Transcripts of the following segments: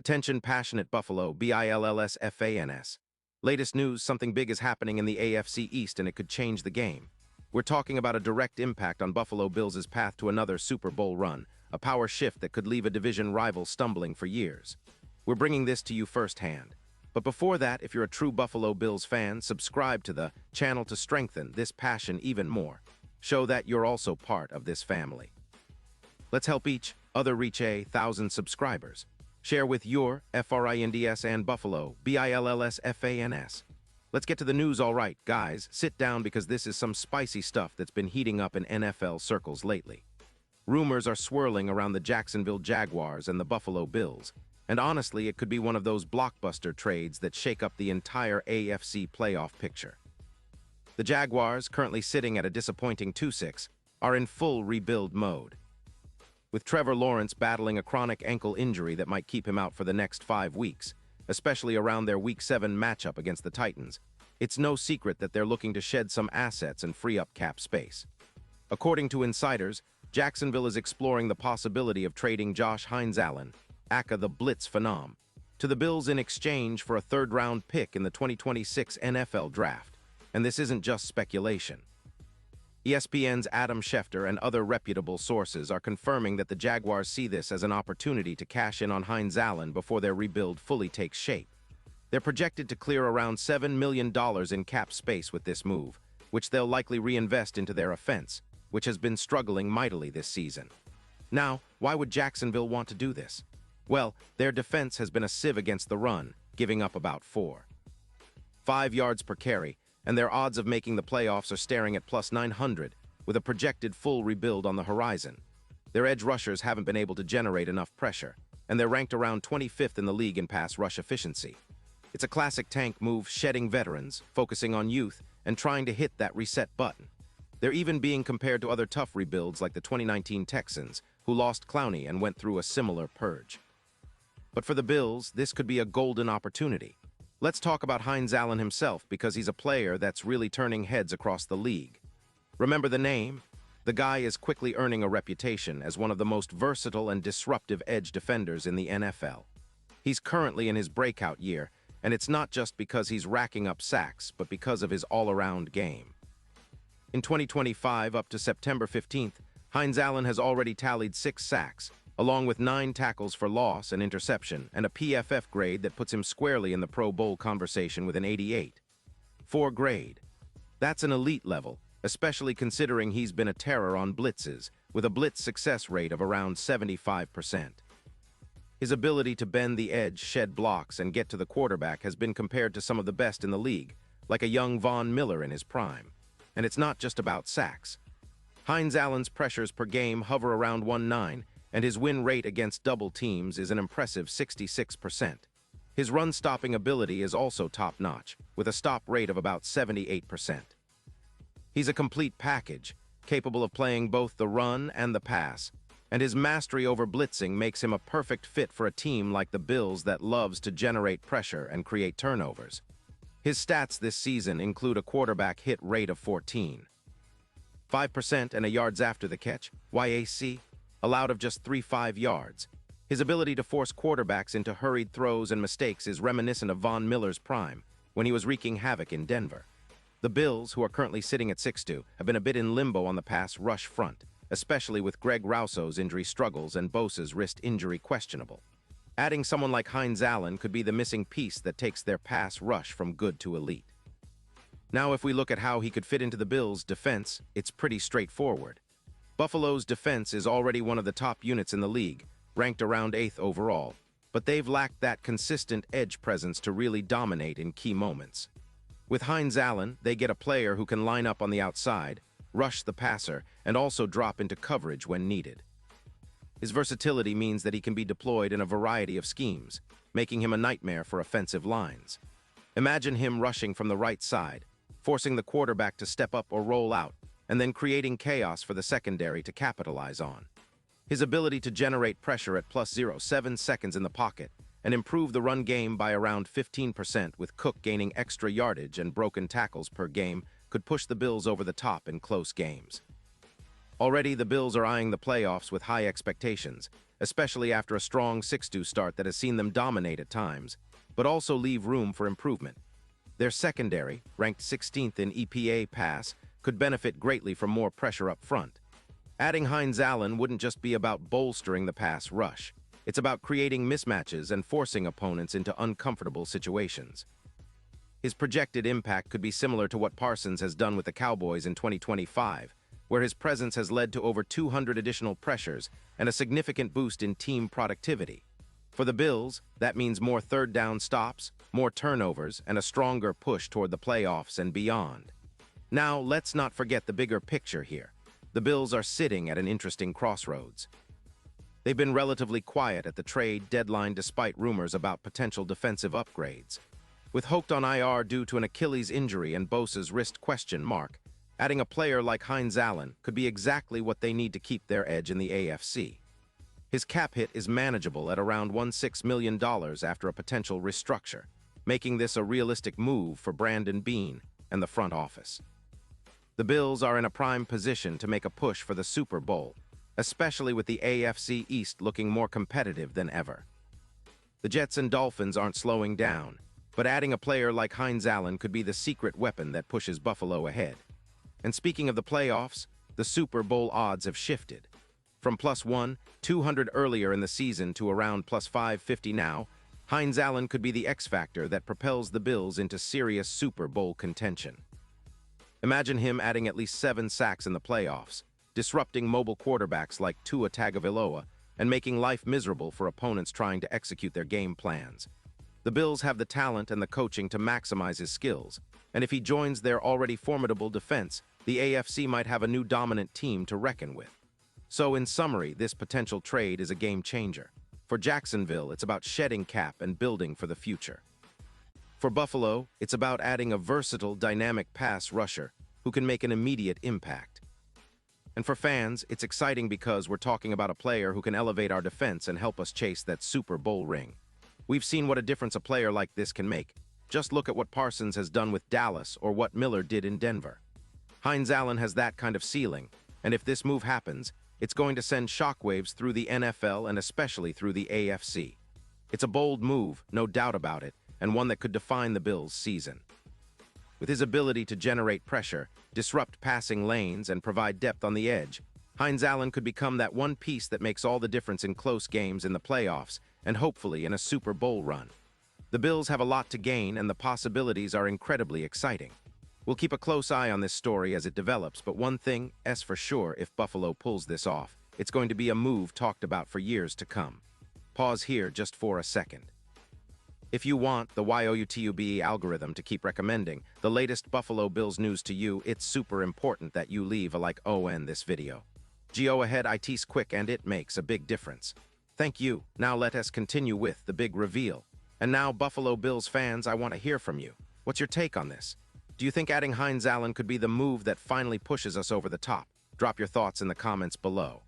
Attention passionate Buffalo, BILLSFANS. Latest news, something big is happening in the AFC East and it could change the game. We're talking about a direct impact on Buffalo Bills' path to another Super Bowl run, a power shift that could leave a division rival stumbling for years. We're bringing this to you firsthand. But before that, if you're a true Buffalo Bills fan, subscribe to the channel to strengthen this passion even more. Show that you're also part of this family. Let's help each other reach 1,000 subscribers. Share with your FRINDS and Buffalo, BILLSFANS. Let's get to the news, all right, guys. Sit down because this is some spicy stuff that's been heating up in NFL circles lately. Rumors are swirling around the Jacksonville Jaguars and the Buffalo Bills, and honestly, it could be one of those blockbuster trades that shake up the entire AFC playoff picture. The Jaguars, currently sitting at a disappointing 2-6, are in full rebuild mode. With Trevor Lawrence battling a chronic ankle injury that might keep him out for the next 5 weeks, especially around their Week 7 matchup against the Titans, it's no secret that they're looking to shed some assets and free up cap space. According to insiders, Jacksonville is exploring the possibility of trading Josh Hines-Allen, aka the Blitz Phenom, to the Bills in exchange for a third-round pick in the 2026 NFL Draft. And this isn't just speculation. ESPN's Adam Schefter and other reputable sources are confirming that the Jaguars see this as an opportunity to cash in on Hines-Allen before their rebuild fully takes shape. They're projected to clear around $7 million in cap space with this move, which they'll likely reinvest into their offense, which has been struggling mightily this season. Now, why would Jacksonville want to do this? Well, their defense has been a sieve against the run, giving up about 4.5 yards per carry, and their odds of making the playoffs are staring at plus 900, with a projected full rebuild on the horizon. Their edge rushers haven't been able to generate enough pressure, and they're ranked around 25th in the league in pass rush efficiency. It's a classic tank move, shedding veterans, focusing on youth, and trying to hit that reset button. They're even being compared to other tough rebuilds like the 2019 Texans, who lost Clowney and went through a similar purge. But for the Bills, this could be a golden opportunity. Let's talk about Hines-Allen himself because he's a player that's really turning heads across the league. Remember the name? The guy is quickly earning a reputation as one of the most versatile and disruptive edge defenders in the NFL. He's currently in his breakout year, and it's not just because he's racking up sacks, but because of his all-around game. In 2025, up to September 15th, Hines-Allen has already tallied 6 sacks, along with 9 tackles for loss and interception, and a PFF grade that puts him squarely in the Pro Bowl conversation with an 88.4 grade. That's an elite level, especially considering he's been a terror on blitzes, with a blitz success rate of around 75%. His ability to bend the edge, shed blocks, and get to the quarterback has been compared to some of the best in the league, like a young Von Miller in his prime. And it's not just about sacks. Hines-Allen's pressures per game hover around 1.9, and his win rate against double teams is an impressive 66%. His run-stopping ability is also top-notch, with a stop rate of about 78%. He's a complete package, capable of playing both the run and the pass, and his mastery over blitzing makes him a perfect fit for a team like the Bills that loves to generate pressure and create turnovers. His stats this season include a quarterback hit rate of 14.5% and a yards after the catch, YAC, allowed of just 3.5 yards. His ability to force quarterbacks into hurried throws and mistakes is reminiscent of Von Miller's prime, when he was wreaking havoc in Denver. The Bills, who are currently sitting at 6-2, have been a bit in limbo on the pass rush front, especially with Greg Rousseau's injury struggles and Bosa's wrist injury questionable. Adding someone like Hines-Allen could be the missing piece that takes their pass rush from good to elite. Now, if we look at how he could fit into the Bills' defense, it's pretty straightforward. Buffalo's defense is already one of the top units in the league, ranked around 8th overall, but they've lacked that consistent edge presence to really dominate in key moments. With Hines-Allen, they get a player who can line up on the outside, rush the passer, and also drop into coverage when needed. His versatility means that he can be deployed in a variety of schemes, making him a nightmare for offensive lines. Imagine him rushing from the right side, forcing the quarterback to step up or roll out, and then creating chaos for the secondary to capitalize on. His ability to generate pressure at plus 0.7 seconds in the pocket and improve the run game by around 15%, with Cook gaining extra yardage and broken tackles per game, could push the Bills over the top in close games. Already, the Bills are eyeing the playoffs with high expectations, especially after a strong 6-2 start that has seen them dominate at times, but also leave room for improvement. Their secondary, ranked 16th in EPA pass, could benefit greatly from more pressure up front. Adding Hines Allen wouldn't just be about bolstering the pass rush. It's about creating mismatches and forcing opponents into uncomfortable situations. His projected impact could be similar to what Parsons has done with the Cowboys in 2025, where his presence has led to over 200 additional pressures and a significant boost in team productivity. For the Bills, that means more third down stops, more turnovers, and a stronger push toward the playoffs and beyond. Now, let's not forget the bigger picture here. The Bills are sitting at an interesting crossroads. They've been relatively quiet at the trade deadline despite rumors about potential defensive upgrades. With Hoke on IR due to an Achilles injury and Bosa's wrist question mark, adding a player like Hines Allen could be exactly what they need to keep their edge in the AFC. His cap hit is manageable at around $16 million after a potential restructure, making this a realistic move for Brandon Beane and the front office. The Bills are in a prime position to make a push for the Super Bowl, especially with the AFC East looking more competitive than ever. The Jets and Dolphins aren't slowing down, but adding a player like Hines Allen could be the secret weapon that pushes Buffalo ahead. And speaking of the playoffs, the Super Bowl odds have shifted. From +1,200 earlier in the season to around +550 now, Hines Allen could be the X factor that propels the Bills into serious Super Bowl contention. Imagine him adding at least 7 sacks in the playoffs, disrupting mobile quarterbacks like Tua Tagovailoa, and making life miserable for opponents trying to execute their game plans. The Bills have the talent and the coaching to maximize his skills, and if he joins their already formidable defense, the AFC might have a new dominant team to reckon with. So, in summary, this potential trade is a game changer. For Jacksonville, it's about shedding cap and building for the future. For Buffalo, it's about adding a versatile, dynamic pass rusher who can make an immediate impact. And for fans, it's exciting because we're talking about a player who can elevate our defense and help us chase that Super Bowl ring. We've seen what a difference a player like this can make. Just look at what Parsons has done with Dallas or what Miller did in Denver. Hines Allen has that kind of ceiling, and if this move happens, it's going to send shockwaves through the NFL and especially through the AFC. It's a bold move, no doubt about it, and one that could define the Bills' season. With his ability to generate pressure, disrupt passing lanes, and provide depth on the edge, Hines Allen could become that one piece that makes all the difference in close games in the playoffs and hopefully in a Super Bowl run. The Bills have a lot to gain, and the possibilities are incredibly exciting. We'll keep a close eye on this story as it develops, but one thing is for sure: if Buffalo pulls this off, it's going to be a move talked about for years to come. Pause here just for a second. If you want the YouTube algorithm to keep recommending the latest Buffalo Bills news to you, it's super important that you leave a like on this video. Go ahead, it's quick and it makes a big difference. Thank you. Now let us continue with the big reveal. And now, Buffalo Bills fans, I want to hear from you. What's your take on this? Do you think adding Hines Allen could be the move that finally pushes us over the top? Drop your thoughts in the comments below.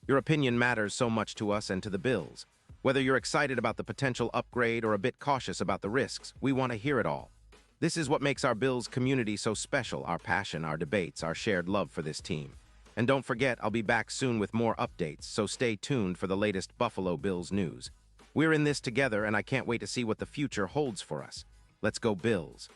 Your opinion matters so much to us and to the Bills. Whether you're excited about the potential upgrade or a bit cautious about the risks, we want to hear it all. This is what makes our Bills community so special: our passion, our debates, our shared love for this team. And don't forget, I'll be back soon with more updates, so stay tuned for the latest Buffalo Bills news. We're in this together, and I can't wait to see what the future holds for us. Let's go Bills.